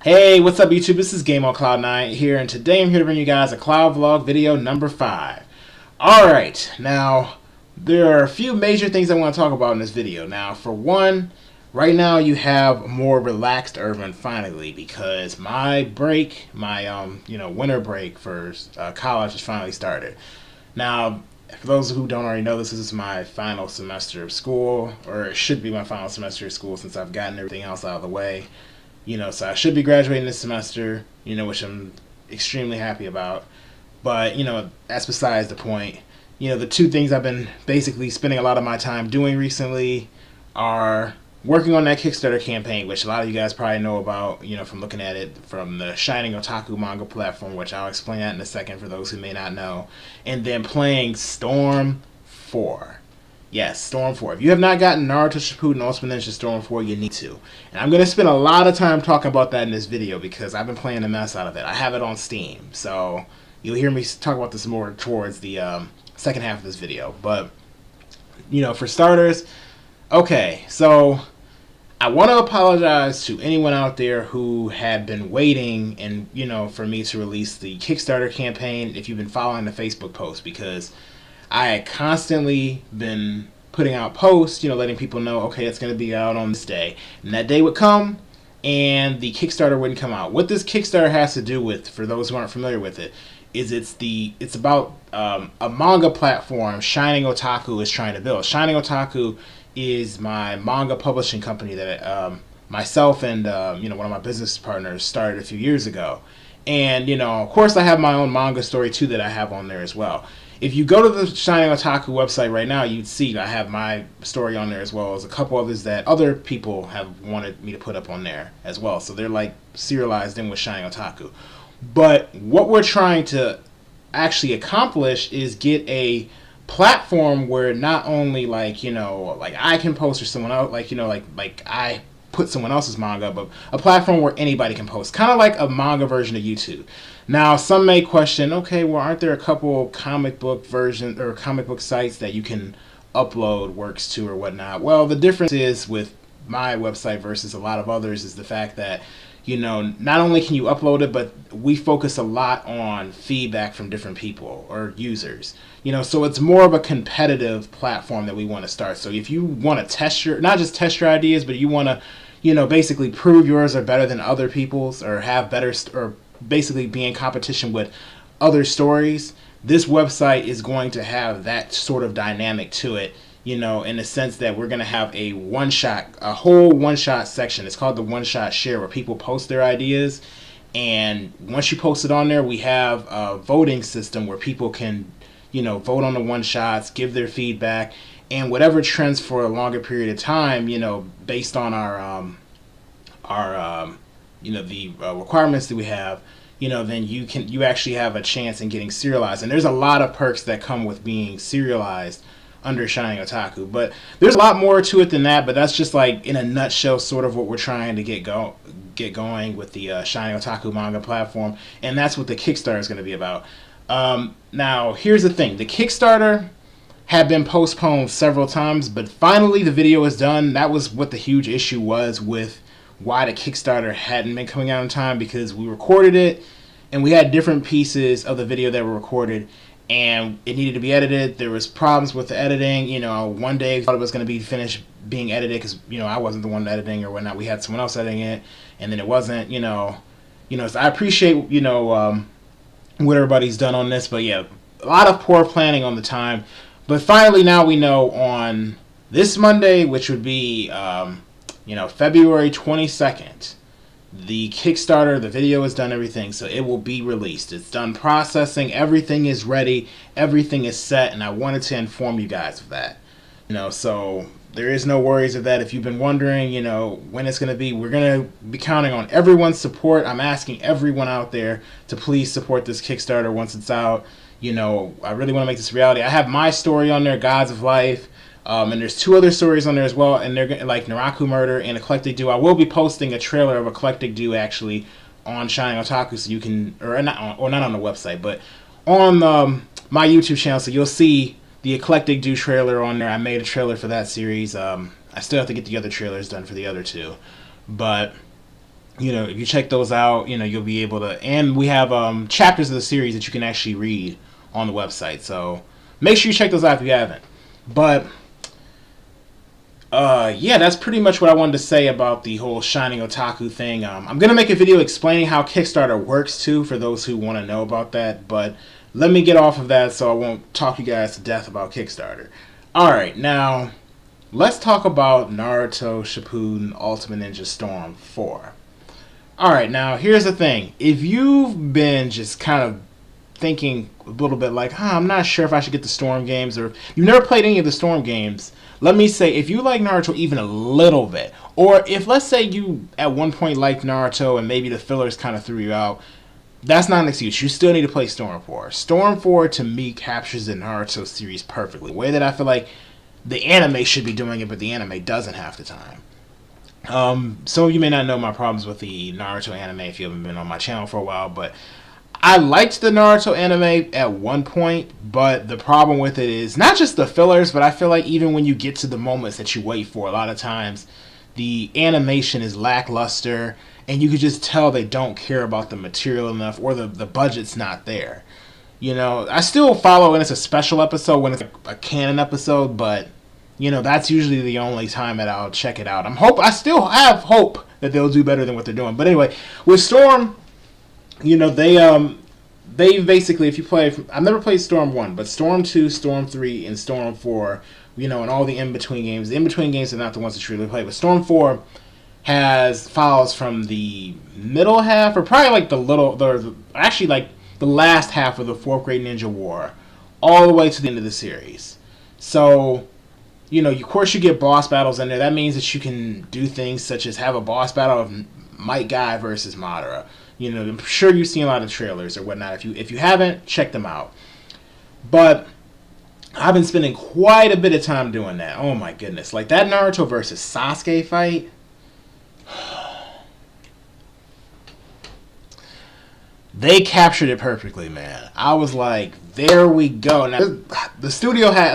Hey, what's up YouTube? This is Game on Cloud 9 here, and today I'm here to bring you guys a Cloud Vlog video number 5. Alright, now, there are a few major things I want to talk about in this video. Now, for one, right now you have a more relaxed Irvin finally, because my break, my winter break for college has finally started. Now, for those who don't already know, this is my final semester of school, or it should be my final semester of school since I've gotten everything else out of the way. So I should be graduating this semester, which I'm extremely happy about. But, that's besides the point. The two things I've been basically spending a lot of my time doing recently are working on that Kickstarter campaign, which a lot of you guys probably know about, from looking at it from the Shining Otaku manga platform, which I'll explain that in a second for those who may not know. And then playing Storm 4. Yes, Storm 4. If you have not gotten Naruto Shippuden Ultimate Ninja Storm 4, you need to. And I'm going to spend a lot of time talking about that in this video because I've been playing the mess out of it. I have it on Steam, so you'll hear me talk about this more towards the second half of this video. But, for starters, okay, so I want to apologize to anyone out there who had been waiting and, for me to release the Kickstarter campaign if you've been following the Facebook post, because I had constantly been putting out posts, letting people know, okay, it's going to be out on this day. And that day would come, and the Kickstarter wouldn't come out. What this Kickstarter has to do with, for those who aren't familiar with it, is it's about a manga platform Shining Otaku is trying to build. Shining Otaku is my manga publishing company that myself and one of my business partners started a few years ago. And, of course, I have my own manga story, too, that I have on there as well. If you go to the Shining Otaku website right now, you'd see I have my story on there as well as a couple others that other people have wanted me to put up on there as well. So they're like serialized in with Shining Otaku. But what we're trying to actually accomplish is get a platform where not only like I can post or someone else like I put someone else's manga, but a platform where anybody can post, kind of like a manga version of YouTube. Now, some may question, okay, well, aren't there a couple comic book version or comic book sites that you can upload works to or whatnot? Well, the difference is with my website versus a lot of others is the fact that, not only can you upload it, but we focus a lot on feedback from different people or users. So it's more of a competitive platform that we want to start. So if you want to test not just test your ideas, but you want to, basically prove yours are better than other people's or have better, or basically be in competition with other stories, this website is going to have that sort of dynamic to it, in the sense that we're going to have a whole one-shot section. It's called the one-shot share, where people post their ideas, and once you post it on there, we have a voting system where people can, vote on the one-shots, give their feedback, and whatever trends for a longer period of time, based on the requirements that we have, then you actually have a chance in getting serialized. And there's a lot of perks that come with being serialized under Shining Otaku. But there's a lot more to it than that, but that's just like in a nutshell sort of what we're trying to get going with the Shining Otaku manga platform. And that's what the Kickstarter is going to be about. Now, here's the thing. The Kickstarter had been postponed several times, but finally the video is done. That was what the huge issue was with why the Kickstarter hadn't been coming out in time, because we recorded it and we had different pieces of the video that were recorded and it needed to be edited. There was problems with the editing. One day I thought it was going to be finished being edited because I wasn't the one editing or whatnot. We had someone else editing it, and then it wasn't. So I appreciate what everybody's done on this, but yeah, a lot of poor planning on the time. But finally, now we know on this Monday, which would be February 22nd, the Kickstarter, the video is done, everything, so it will be released. It's done processing, everything is ready, everything is set, and I wanted to inform you guys of that. So there is no worries of that. If you've been wondering, when it's going to be, we're going to be counting on everyone's support. I'm asking everyone out there to please support this Kickstarter once it's out. I really want to make this a reality. I have my story on there, Gods of Life. And there's 2 other stories on there as well, and they're like Naraku Murder and Eclectic Do. I will be posting a trailer of Eclectic Do actually on Shining Otaku, so you can, or not on the website, but on my YouTube channel, so you'll see the Eclectic Do trailer on there. I made a trailer for that series. I still have to get the other trailers done for the other 2, but If you check those out, you'll be able to. And we have chapters of the series that you can actually read on the website. So make sure you check those out if you haven't. But yeah, that's pretty much what I wanted to say about the whole Shining Otaku thing. I'm gonna make a video explaining how Kickstarter works too, for those who want to know about that. But let me get off of that so I won't talk you guys to death about Kickstarter. All right, now let's talk about Naruto Shippuden Ultimate Ninja Storm 4. Alright, now here's the thing. If you've been just kind of thinking a little bit like, I'm not sure if I should get the Storm games, or you've never played any of the Storm games, let me say, if you like Naruto even a little bit, or if, let's say, you at one point liked Naruto and maybe the fillers kind of threw you out, that's not an excuse. You still need to play Storm 4. Storm 4, to me, captures the Naruto series perfectly. The way that I feel like the anime should be doing it, but the anime doesn't half the time. Some of you may not know my problems with the Naruto anime if you haven't been on my channel for a while, but I liked the Naruto anime at one point, but the problem with it is not just the fillers, but I feel like even when you get to the moments that you wait for, a lot of times the animation is lackluster, and you could just tell they don't care about the material enough, or the budget's not there. I still follow when it's a special episode, when it's a canon episode, but that's usually the only time that I'll check it out. I still have hope that they'll do better than what they're doing. But anyway, with Storm, they basically, if you play, I've never played Storm 1, but Storm 2, Storm 3, and Storm 4, and all the in-between games. The in-between games are not the ones that you really play, but Storm 4 follows from the middle half, or probably like actually like the last half of the 4th Great Ninja War, all the way to the end of the series. So of course you get boss battles in there. That means that you can do things such as have a boss battle of Might Guy versus Madara. I'm sure you've seen a lot of trailers or whatnot. If you haven't, check them out. But I've been spending quite a bit of time doing that. Oh my goodness. Like that Naruto versus Sasuke fight. They captured it perfectly, man. I was like, there we go. Now, the studio had,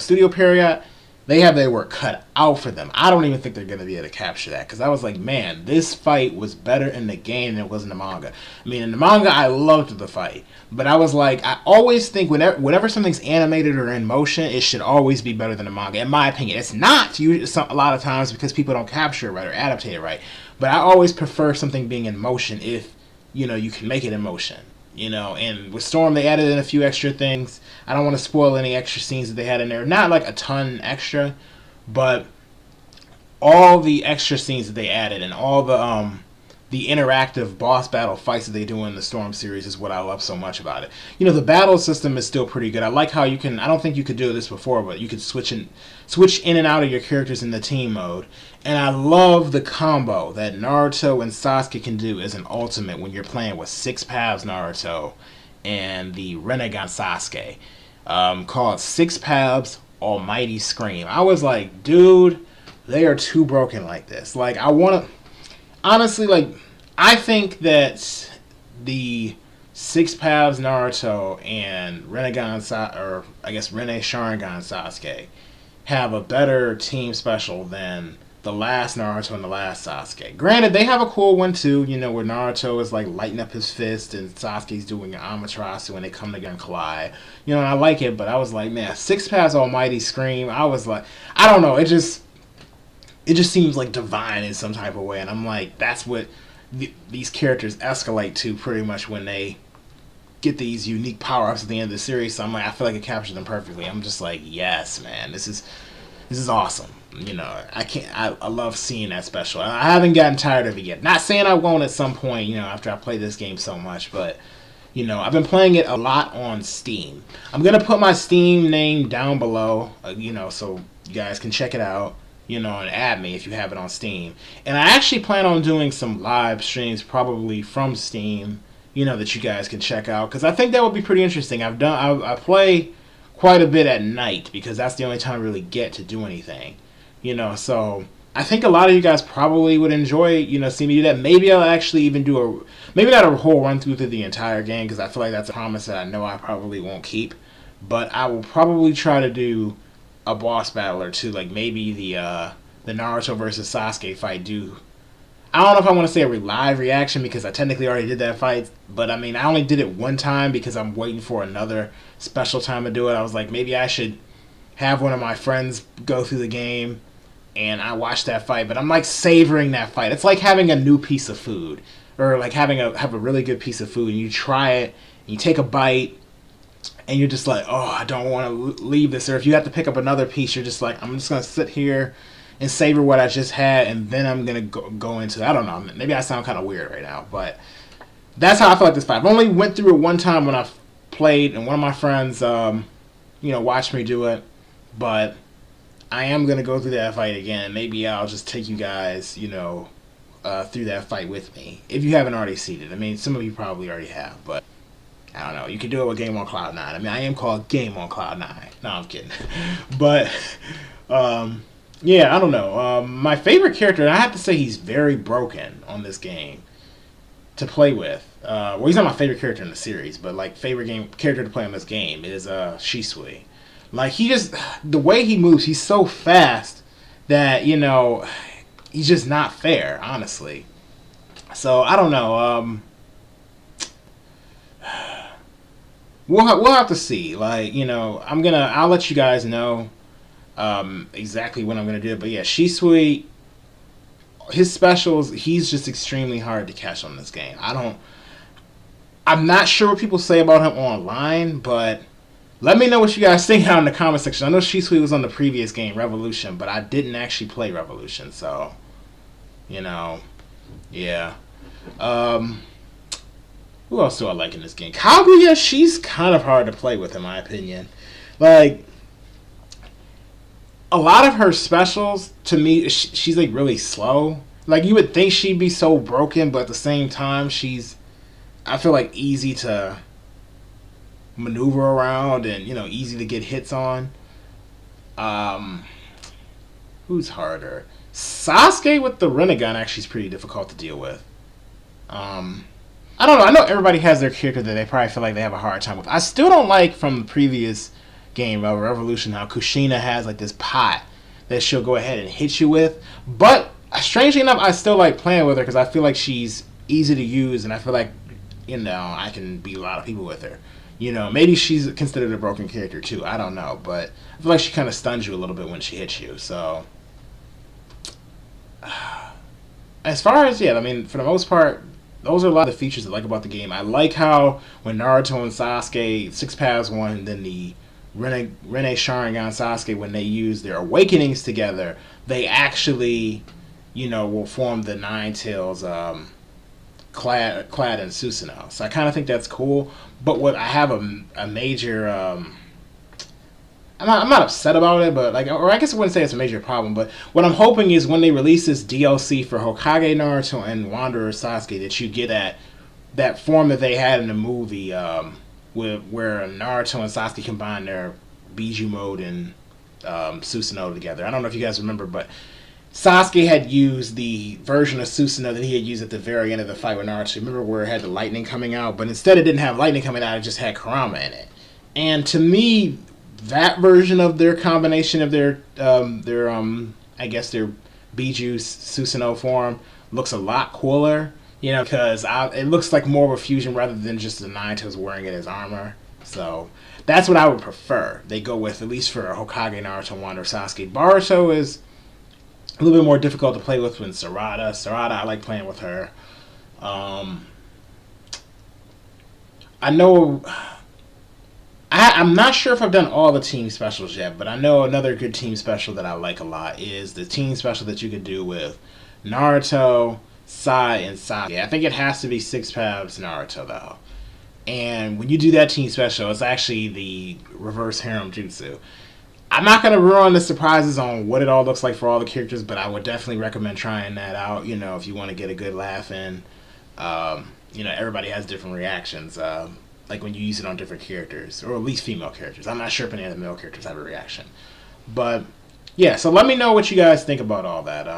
Studio Period, they have their work cut out for them. I don't even think they're going to be able to capture that, because I was like, man, this fight was better in the game than it was in the manga. I mean, in the manga, I loved the fight. But I was like, I always think whenever something's animated or in motion, it should always be better than the manga, in my opinion. It's not a lot of times because people don't capture it right or adaptate it right. But I always prefer something being in motion if you can make it in motion. And with Storm, they added in a few extra things. I don't want to spoil any extra scenes that they had in there. Not like a ton extra, but all the extra scenes that they added and all the interactive boss battle fights that they do in the Storm series is what I love so much about it. The battle system is still pretty good. I like how you can, I don't think you could do this before, but you could switch in and out of your characters in the team mode. And I love the combo that Naruto and Sasuke can do as an ultimate when you're playing with 6 Paths Naruto and the Rinnegan Sasuke, called 6 Paths Almighty Scream. I was like, dude, they are too broken like this. Like, honestly, I think that the 6 Paths Naruto and Rene Sharingan Sasuke have a better team special than the last Naruto and the last Sasuke. Granted, they have a cool one too, where Naruto is like lighting up his fist and Sasuke's doing an Amaterasu when they come together and collide. And I like it, but I was like, man, 6 Paths Almighty Scream, I was like, I don't know, it just seems like divine in some type of way, and I'm like, that's what these characters escalate to pretty much when they get these unique power-ups at the end of the series. So I'm like, I feel like it captured them perfectly. I'm just like, yes, man, this is awesome. I love seeing that special. I haven't gotten tired of it yet. Not saying I won't at some point, after I play this game so much, but I've been playing it a lot on Steam. I'm gonna put my Steam name down below, so you guys can check it out, and add me if you have it on Steam. And I actually plan on doing some live streams probably from Steam, that you guys can check out, because I think that would be pretty interesting. I play quite a bit at night because that's the only time I really get to do anything. So I think a lot of you guys probably would enjoy, seeing me do that. Maybe I'll actually even do maybe not a whole run through the entire game, because I feel like that's a promise that I know I probably won't keep. But I will probably try to do a boss battle or two, like maybe the Naruto versus Sasuke fight. I don't know if I want to say a live reaction because I technically already did that fight, but I mean, I only did it one time because I'm waiting for another special time to do it. I was like, maybe I should have one of my friends go through the game and I watch that fight, but I'm like savoring that fight. It's like having a new piece of food, or like have a really good piece of food and you try it, and you take a bite, and you're just like, oh, I don't want to leave this. Or if you have to pick up another piece, you're just like, I'm just gonna sit here and savor what I just had, and then I'm gonna go into. I don't know. Maybe I sound kind of weird right now, but that's how I feel like this fight. I've only went through it one time when I played, and one of my friends, watched me do it, but I am going to go through that fight again. Maybe I'll just take you guys, through that fight with me. If you haven't already seen it. I mean, some of you probably already have, but I don't know. You can do it with Game on Cloud 9. I mean, I am called Game on Cloud 9. No, I'm kidding. But, yeah, I don't know. My favorite character, and I have to say he's very broken on this game to play with. Well, he's not my favorite character in the series, but, like, favorite character to play on this game is Shisui. Like, the way he moves, he's so fast that, he's just not fair, honestly. So, I don't know. We'll have to see. Like, I'll let you guys know exactly when I'm going to do it. But yeah, Shisui, his specials, he's just extremely hard to catch on this game. I'm not sure what people say about him online, but let me know what you guys think out in the comment section. I know Shisui was on the previous game, Revolution, but I didn't actually play Revolution, so, yeah. Who else do I like in this game? Kaguya, she's kind of hard to play with, in my opinion. Like, a lot of her specials, to me, she's, like, really slow. Like, you would think she'd be so broken, but at the same time, I feel like, easy to maneuver around and, easy to get hits on. Who's harder? Sasuke with the Rinnegan actually is pretty difficult to deal with. I don't know. I know everybody has their character that they probably feel like they have a hard time with. I still don't like from the previous game of Revolution how Kushina has like this pot that she'll go ahead and hit you with. But strangely enough, I still like playing with her because I feel like she's easy to use, and I feel like I can beat a lot of people with her. Maybe she's considered a broken character too. I don't know, but I feel like she kind of stuns you a little bit when she hits you. So, as far as I mean, for the most part, those are a lot of the features I like about the game. I like how when Naruto and Sasuke, Six Paths One, and then the Rene Sharingan Sasuke, when they use their awakenings together, they actually, will form the Nine Tails clad in Susanoo. So I kind of think that's cool. But what I have a major, I'm not upset about it, but or I guess I wouldn't say it's a major problem. But what I'm hoping is when they release this DLC for Hokage Naruto and Wanderer Sasuke, that you get that form that they had in the movie, where Naruto and Sasuke combine their Biju mode and Susanoo together. I don't know if you guys remember, but Sasuke had used the version of Susanoo that he had used at the very end of the fight with Naruto. Remember where it had the lightning coming out, but instead it didn't have lightning coming out; it just had Kurama in it. And to me, that version of their combination of their I guess their Biju Susanoo form looks a lot cooler, because it looks like more of a fusion rather than just the Nine Tails wearing it as armor. So that's what I would prefer. They go with, at least for Hokage Naruto, Wanderer Sasuke. Boruto is a little bit more difficult to play with than Sarada. Sarada, I like playing with her. I know. I'm not sure if I've done all the team specials yet, but I know another good team special that I like a lot is the team special that you could do with Naruto, Sai, and Sasuke. I think it has to be Six Paths Naruto, though. And when you do that team special, it's actually the reverse harem jutsu. I'm not going to ruin the surprises on what it all looks like for all the characters, but I would definitely recommend trying that out, if you want to get a good laugh in. Everybody has different reactions. Like when you use it on different characters, or at least female characters. I'm not sure if any of the male characters have a reaction. But, yeah, so let me know what you guys think about all that.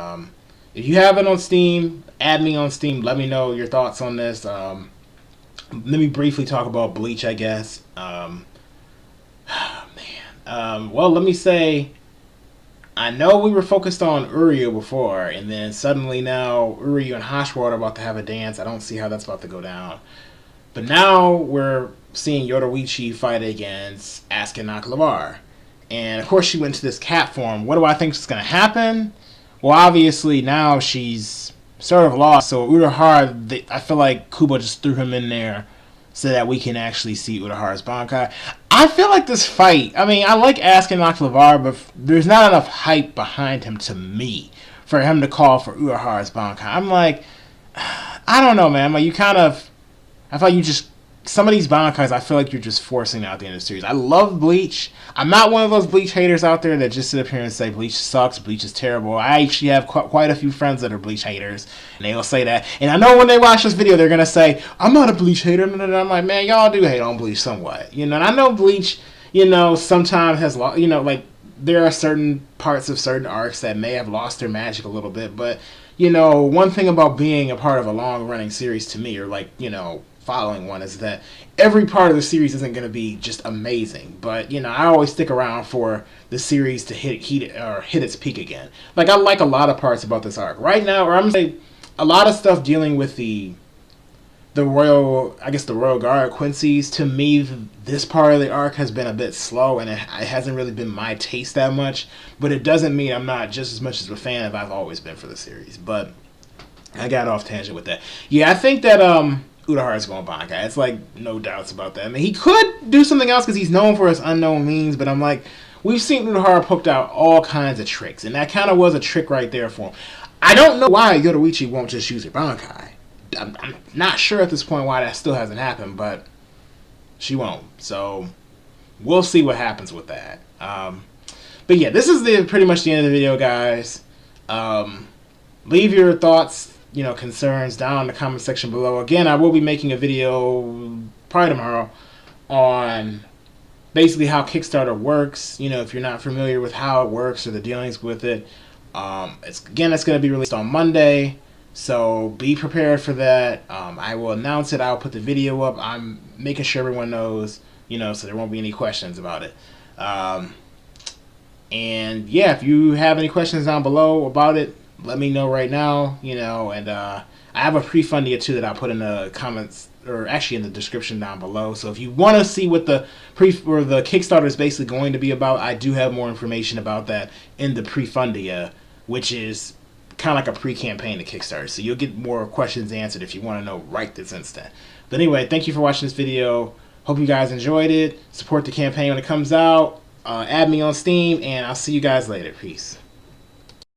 If you have it on Steam, add me on Steam. Let me know your thoughts on this. Let me briefly talk about Bleach, I guess. Well, let me say, I know we were focused on Uryu before, and then suddenly now Uryu and Hashward are about to have a dance. I don't see how that's about to go down. But now we're seeing Yoruichi fight against Asuka Nakamura. And of course she went into this cat form. What do I think is going to happen? Well, obviously now she's sort of lost. So Urahara, I feel like Kubo just threw him in there so that we can actually see Urahara's Bankai. I feel like this fight, I mean, I like Asuka Nakamura, but there's not enough hype behind him to me for him to call for Urahara's Bankai. I'm like, I don't know, man. Like, you kind of, I feel like you just, some of these Bankais, I feel like you're just forcing out the end of the series. I love Bleach. I'm not one of those Bleach haters out there that just sit up here and say Bleach sucks, Bleach is terrible. I actually have quite a few friends that are Bleach haters, and they'll say that. And I know when they watch this video, they're going to say, I'm not a Bleach hater. And I'm like, man, y'all do hate on Bleach somewhat. You know, and I know Bleach, you know, sometimes has, you know, like, there are certain parts of certain arcs that may have lost their magic a little bit, but, you know, one thing about being a part of a long-running series to me, or, like, you know, following one, is that every part of the series isn't going to be just amazing, but you know, I always stick around for the series to hit its peak again. Like, I like a lot of parts about this arc right now, or I'm saying a lot of stuff dealing with the royal, I guess the royal guard Quincy's. To me, this part of the arc has been a bit slow, and it hasn't really been my taste that much, but it doesn't mean I'm not just as much as a fan as I've always been for the series. But I got off tangent with that. Yeah, I think that Urahara's going Bankai. It's like no doubts about that. I mean, he could do something else because he's known for his unknown means, but I'm like, we've seen Urahara poked out all kinds of tricks, and that kind of was a trick right there for him. I don't know why Yoruichi won't just use her Bankai. I'm not sure at this point why that still hasn't happened, but she won't. So we'll see what happens with that. But yeah, this is pretty much the end of the video, guys. Leave your thoughts, you know, concerns down in the comment section below. Again, I will be making a video probably tomorrow on basically how Kickstarter works. You know, if you're not familiar with how it works or the dealings with it, it's going to be released on Monday, so be prepared for that. I will announce it. I'll put the video up. I'm making sure everyone knows, you know, so there won't be any questions about it. And yeah, if you have any questions down below about it, let me know right now, you know, and I have a pre-fundia too that I'll put in the comments, or actually in the description down below. So if you want to see what the the Kickstarter is basically going to be about, I do have more information about that in the pre-fundia, which is kind of like a pre-campaign to Kickstarter. So you'll get more questions answered if you want to know right this instant. But anyway, thank you for watching this video. Hope you guys enjoyed it. Support the campaign when it comes out. Add me on Steam, and I'll see you guys later. Peace.